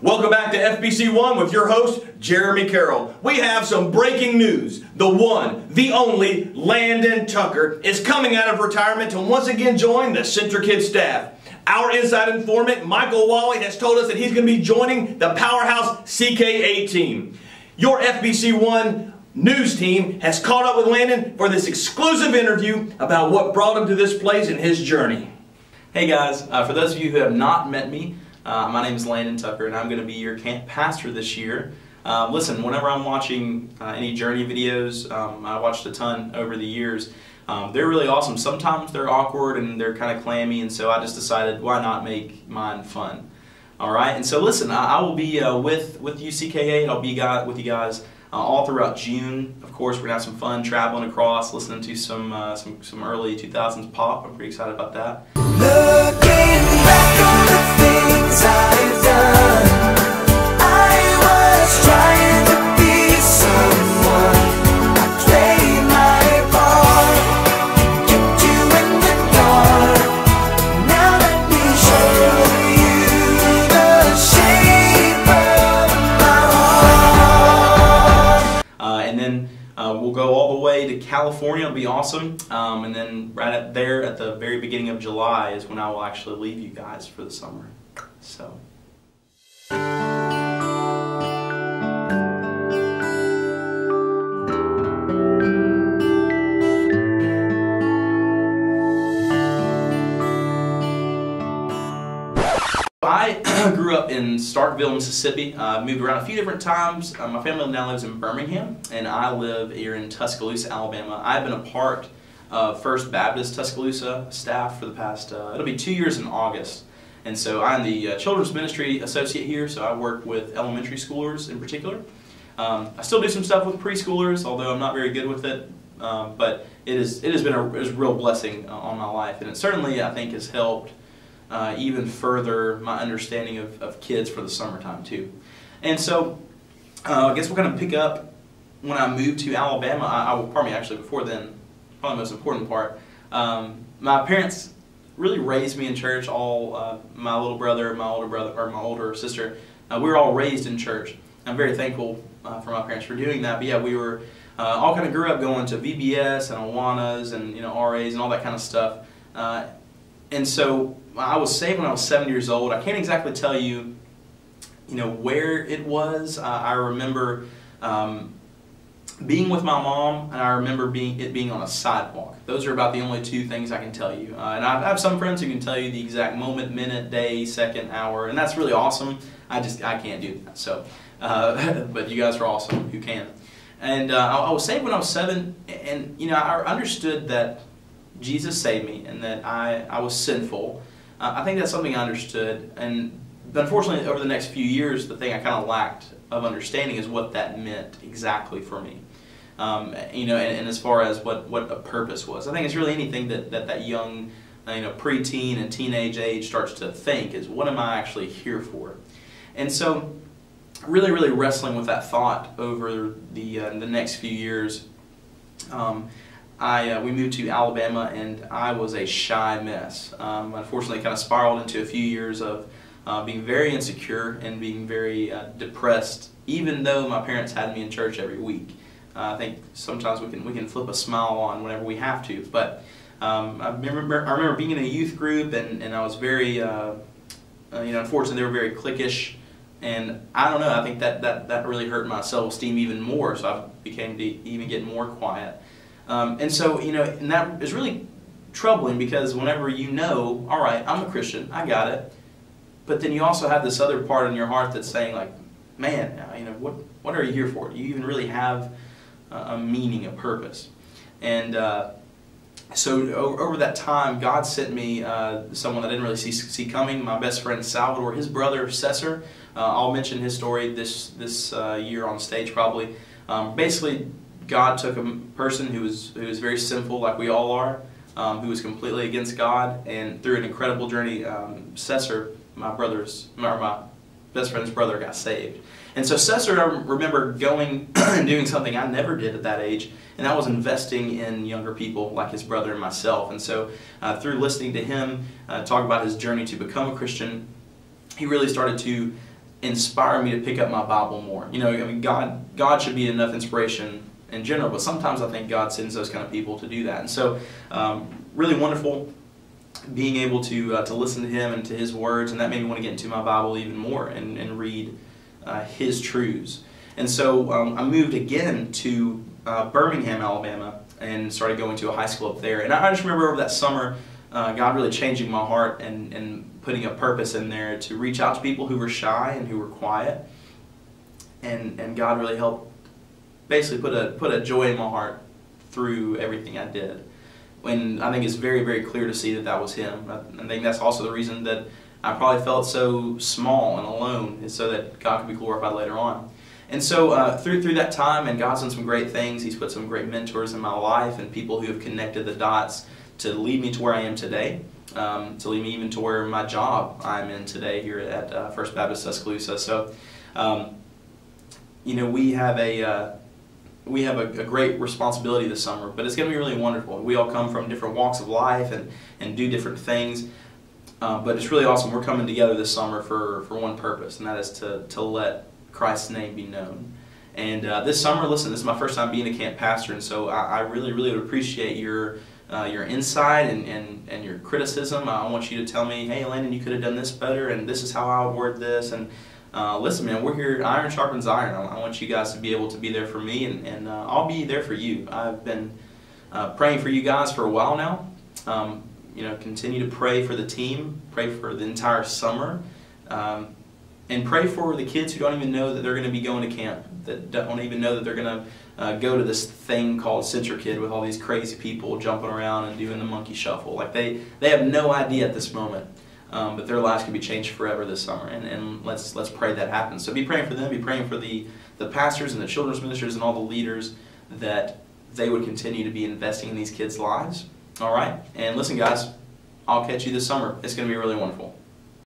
Welcome back to FBC1 with your host, Jeremy Carroll. We have some breaking news. The one, the only, Landon Tucker is coming out of retirement to once again join the CentriKid staff. Our inside informant, Michael Wally, has told us that he's going to be joining the powerhouse CK8 team. Your FBC1 news team has caught up with Landon for this exclusive interview about what brought him to this place in his journey. Hey guys, for those of you who have not met me, my name is Landon Tucker and I'm going to be your camp pastor this year. Listen, whenever I'm watching any journey videos, I watched a ton over the years, they're really awesome. Sometimes they're awkward and they're kind of clammy, and so I just decided why not make mine fun. Alright, and so listen, I will be with you CK8, I'll be with you guys all throughout June. Of course, we're going to have some fun traveling across, listening to some early 2000s pop. I'm pretty excited about that. Looking back on the things I've done, I was trying to be someone. I played my part, kept you in the dark. Now let me show you the shape of my heart. And then we'll go all the way to California. It'll be awesome. And then right up there at the very beginning of July is when I will actually leave you guys for the summer. So. I grew up in Starkville, Mississippi. Moved around a few different times. My family now lives in Birmingham, and I live here in Tuscaloosa, Alabama. I've been a part of First Baptist Tuscaloosa staff for the past, it'll be 2 years in August. And so I'm the Children's Ministry Associate here, so I work with elementary schoolers in particular. I still do some stuff with preschoolers, although I'm not very good with it. But it has been a real blessing on my life, and it certainly, I think, has helped even further my understanding of kids for the summertime too. And so I guess we'll kind of pick up when I moved to Alabama. Actually before then, probably the most important part. My parents really raised me in church. All my little brother, my older sister, we were all raised in church. I'm very thankful for my parents for doing that. But yeah, we were all kind of grew up going to VBS and Awanas and RAs and all that kind of stuff. And so I was saved when I was 7 years old. I can't exactly tell you, where it was. I remember being with my mom, and I remember it being on a sidewalk. Those are about the only two things I can tell you. And I have some friends who can tell you the exact moment, minute, day, second, hour, and that's really awesome. I can't do that. So, but you guys are awesome who can. And I was saved when I was 7, and I understood that Jesus saved me and that I was sinful. I think that's something I understood, and unfortunately over the next few years the thing I kind of lacked of understanding is what that meant exactly for me. And as far as what a purpose was. I think it's really anything that young preteen and teenage age starts to think is, what am I actually here for? And so really wrestling with that thought over the next few years. We moved to Alabama, and I was a shy mess. Unfortunately, kind of spiraled into a few years of being very insecure and being very depressed, even though my parents had me in church every week. I think sometimes we can flip a smile on whenever we have to. But I remember being in a youth group, and I was very, unfortunately, they were very cliquish. And I don't know, I think that really hurt my self-esteem even more, so I became to even get more quiet. And so, and that is really troubling, because whenever all right, I'm a Christian, I got it, but then you also have this other part in your heart that's saying, like, man, what are you here for? Do you even really have a meaning, a purpose? And so over that time, God sent me someone I didn't really see coming. My best friend Salvador, his brother Cesar. I'll mention his story this year on stage probably. Basically, God took a person who was very sinful, like we all are, who was completely against God, and through an incredible journey, Cesar, my best friend's brother, got saved. And so Cesar, I remember going and doing something I never did at that age, and that was investing in younger people like his brother and myself. And so through listening to him talk about his journey to become a Christian, he really started to inspire me to pick up my Bible more. You know, I mean, God should be enough inspiration in general, but sometimes I think God sends those kind of people to do that. And so, really wonderful being able to listen to Him and to His words, and that made me want to get into my Bible even more and read His truths. And so I moved again to Birmingham, Alabama, and started going to a high school up there. And I just remember over that summer, God really changing my heart and putting a purpose in there to reach out to people who were shy and who were quiet. And God really helped basically put a joy in my heart through everything I did. And I think it's very, very clear to see that that was Him. I think that's also the reason that I probably felt so small and alone, is so that God could be glorified later on. And so through that time, and God's done some great things. He's put some great mentors in my life and people who have connected the dots to lead me to where I am today, to lead me even to where my job I'm in today here at First Baptist Tuscaloosa. So, you know, we have a great responsibility this summer, but it's going to be really wonderful. We all come from different walks of life and do different things, but it's really awesome. We're coming together this summer for one purpose, and that is to let Christ's name be known. And this summer, listen, this is my first time being a camp pastor, and so I really, really would appreciate your insight and your criticism. I want you to tell me, hey, Landon, you could have done this better, and this is how I would word this. And listen, man, we're here, iron sharpens iron. I want you guys to be able to be there for me, and I'll be there for you. I've been praying for you guys for a while now. You know, continue to pray for the team, pray for the entire summer, and pray for the kids who don't even know that they're going to be going to camp, that don't even know that they're going to go to this thing called CentriKid with all these crazy people jumping around and doing the monkey shuffle. Like they have no idea at this moment. But their lives can be changed forever this summer, and let's pray that happens. So be praying for them, be praying for the pastors and the children's ministers and all the leaders, that they would continue to be investing in these kids' lives. All right? And listen, guys, I'll catch you this summer. It's going to be really wonderful.